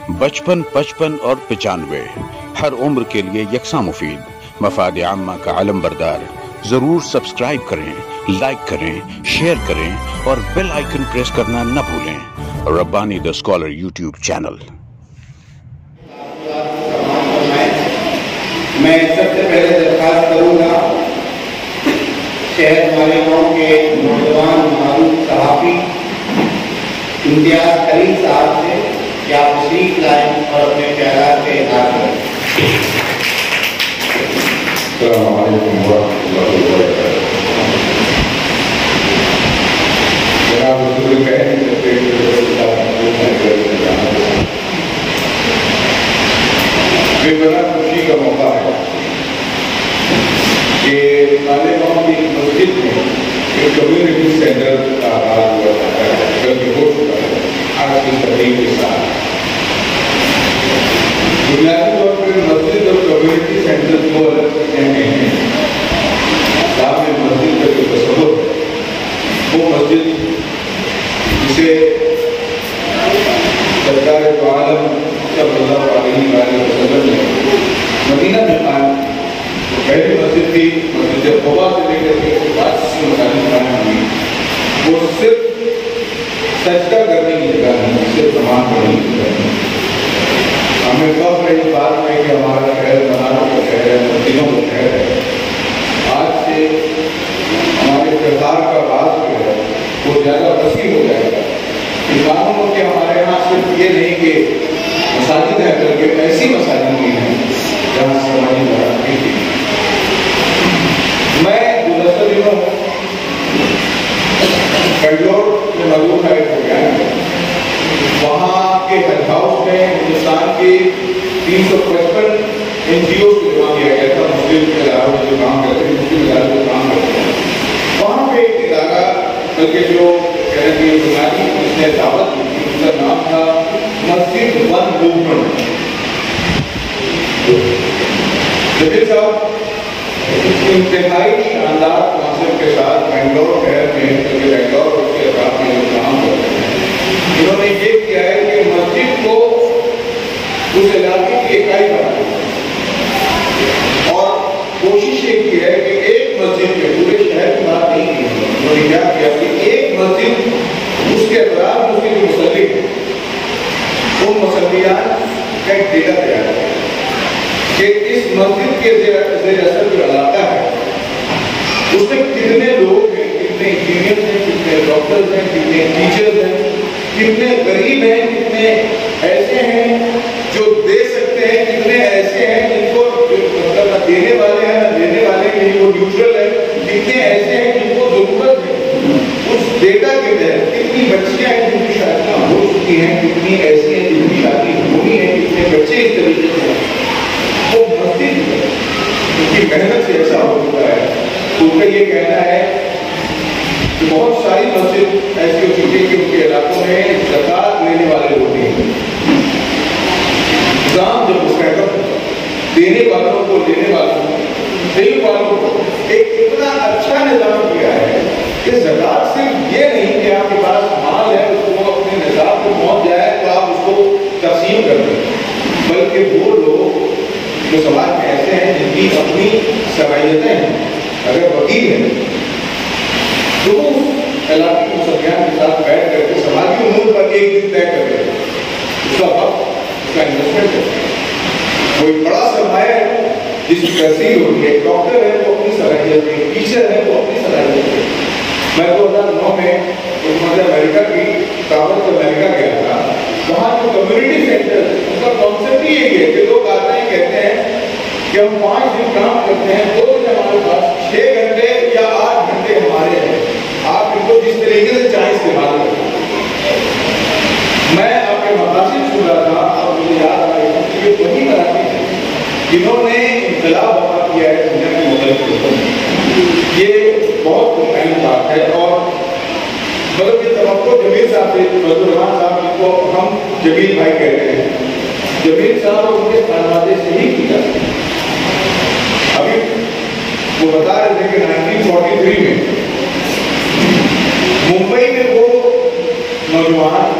55 55 اور 95 ہر عمر کے لیے یکساں مفید، مفاد عامہ کا علم بردار۔ ضرور سبسکرائب کریں، لائک کریں، شیئر کریں اور بیل آئیکن پریس کرنا نہ بھولیں۔ ربانی دا اسکالر یوٹیوب چینل۔ میں سب سے پہلے درخواست کروں گا شہر مالیگاؤں کے نوجوان معروف صحافی امتیاز کریم صاحب سے کہ آپ تشریف لائیں اور اپنے خیالات سے اظہار کریں۔ السلام علیکم ورحمۃ اللہ وبرکاتہ۔ جناب رسول کریم بے بنا خوشی کا موقع ہے کہ مالیگاؤں کی مسجد میں ایک کمیونٹی سینٹر کا آغاز ہوا جاتا ہے، بلکہ ہو چکا ہے آج کی تقریب کے ساتھ۔ بنیادی طور پر مسجد اور کمیونٹی سینٹر کو الگ کرتے ہیں۔ اسلام میں مسجد کا جو تصور ہے وہ مسجد جسے سرکار دو عالم صلی اللہ علیہ وسلم نے مدینہ میں قائم کی، پہلی مسجد تھی مسجد قباء سے لے کر کے بعد کی مساجد قائم ہوئی۔ وہ صرف سجدہ کرنے کی جگہ نہیں، صرف نماز پڑھنے کی جگہ نہیں۔ ہمیں فخر ہے اس بات میں کہ ہمارا شہر بنارس کا شہر ہے، مسجدوں کا شہر ہے۔ آج سے ہمارے کردار کا راز جو ہے وہ زیادہ وسیع ہو جائے گا۔ یہ معلوم ہو کہ ہمارے یہاں صرف یہ نہیں کہ مساجد ہیں، بلکہ ایسی مساجد بھی ہیں جہاں سماجی برابری کی۔ میں گزشتہ دنوں بنگلور میں موجود ہے ایک پروگرام ہے، وہاں کے ہیڈ ہاؤس میں ہندوستان کے 355 NGOs کو جمع کیا گیا تھا، مسلم اداروں میں جو کام کرتے ہیں، مسلم اداروں جو کام کرتے ہیں۔ وہاں پہ ایک ادارہ بلکہ جو بنیادی اس نے دعوت دی تھی، اس کا نام تھا مسجد ون موومنٹ۔ جبیر صاحب انتہائی شاندار کانسیپٹ کے ساتھ بنگلور شہر میں، بلکہ بنگلور اور اس کے اطراف میں جو کام کرتے ہیں، انہوں نے یہ کیا ہے کہ مسجد کو اس علاقے کی اکائی بنائی اور کوشش یہ کی ہے کہ ایک مسجد کے پورے شہر کی بات نہیں کی، انہوں نے کیا کیا کہ ایک مسجد اس کے اطراف اس کے جو مصلی ہیں ان مصلیات کا ایک ڈیٹا تیار کیا کہ اس مسجد کے زیر اثر جو علاقہ ہے اس میں کتنے لوگ ہیں، کتنے انجینئرز ہیں، کتنے ڈاکٹرز ہیں، کتنے ٹیچرز ہیں، کتنے غریب ہیں، کتنے ایسے ہیں جو دے سکتے ہیں، کتنے ایسے ہیں جن کو مطلب نہ دینے والے ہیں نہ دینے والے ہیں، وہ نیوٹرل ہے، کتنے ایسے ہیں جن کو ضرورت ہے۔ اس ڈیٹا کے تحت کتنی بچیاں ہیں جن کی شادیاں ہو چکی ہیں، کتنی ایسی ہیں جن کی شادی ہونی ہے، کتنے بچے اس طریقے سے ہیں، وہ مسجد ان کی محنت سے ایسا ہو چکا ہے۔ تو ان کا یہ کہنا ہے کہ بہت ساری مسجد ایسی ہو چکی ہے کہ ان کے علاقوں میں زکوٰۃ لینے والے ہوتے ہیں، نظام جب مستحکم ہوتا ہے، دینے والوں کو لینے والوں کو دینے والوں کو ایک اتنا اچھا نظام کیا ہے کہ زکوٰۃ صرف یہ نہیں کہ آپ کے پاس مال ہے اس کو اپنے نصاب کو پہنچ جائے تو آپ اس کو تقسیم کر دیں، بلکہ وہ لوگ جو سماج میں ایسے ہیں جن کی اپنی صلاحیتیں ہیں، اگر وکیل ہیں تو وہ علاقے کے مسلمان کے ساتھ بیٹھ کر کے سماجی امور پر ایک دن طے کر رہے ہیں، اس کا وقت، اس کا انویسٹمنٹ ہے۔ کوئی بڑا سرمایہ ہے جس کی تحصیل ہوتی ہے، ڈاکٹر ہے وہ اپنی صلاحیت ہے، ٹیچر ہے وہ اپنی صلاحیت ہے۔ میں 2009 میں حکومت امریکہ کی دعوت سے امریکہ گیا تھا، وہاں جو کمیونٹی سینٹر اس کا کانسیپٹ ہی یہی ہے کہ لوگ آتے ہیں کہتے ہیں کہ ہم 5 دن کام کرتے ہیں، 2 دن ہمارے پاس 6 گھنٹے یا 8 گھنٹے ہمارے ہیں، آپ ان کو جس طریقے سے چاہیں استعمال کریں۔ میں آپ کے مقاصد سن رہا تھا، اب مجھے یاد آ رہی ہے کہ یہ وہی مراکز ہیں جنہوں نے انقلاب برپا کیا ہے دنیا کے مختلف ملکوں میں۔ یہ بہت اہم بات ہے اور مطلب یہ توقع جمیل صاحب سے، فضل الرحمان صاحب جن کو ہم جمیل بھائی کہتے ہیں، جمیل صاحب اور ان کے خانوادے سے ہی کی جاتی ہے۔ ابھی وہ بتا رہے تھے کہ 1943 میں ممبئی میں وہ نوجوان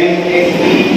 MSc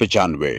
95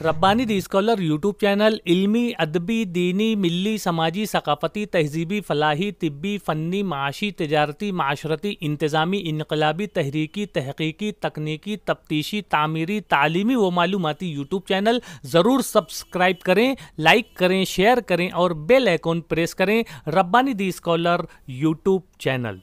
ربانی دی اسکالر یوٹیوب چینل علمی، ادبی، دینی، ملی، سماجی، ثقافتی، تہذیبی، فلاحی، طبی، فنی، معاشی، تجارتی، معاشرتی، انتظامی، انقلابی، تحریکی، تحقیقی، تکنیکی، تفتیشی، تعمیری، تعلیمی و معلوماتی یوٹیوب چینل ضرور سبسکرائب کریں، لائک کریں، شیئر کریں اور بیل آئیکن پریس کریں۔ ربانی دی اسکالر یوٹیوب چینل۔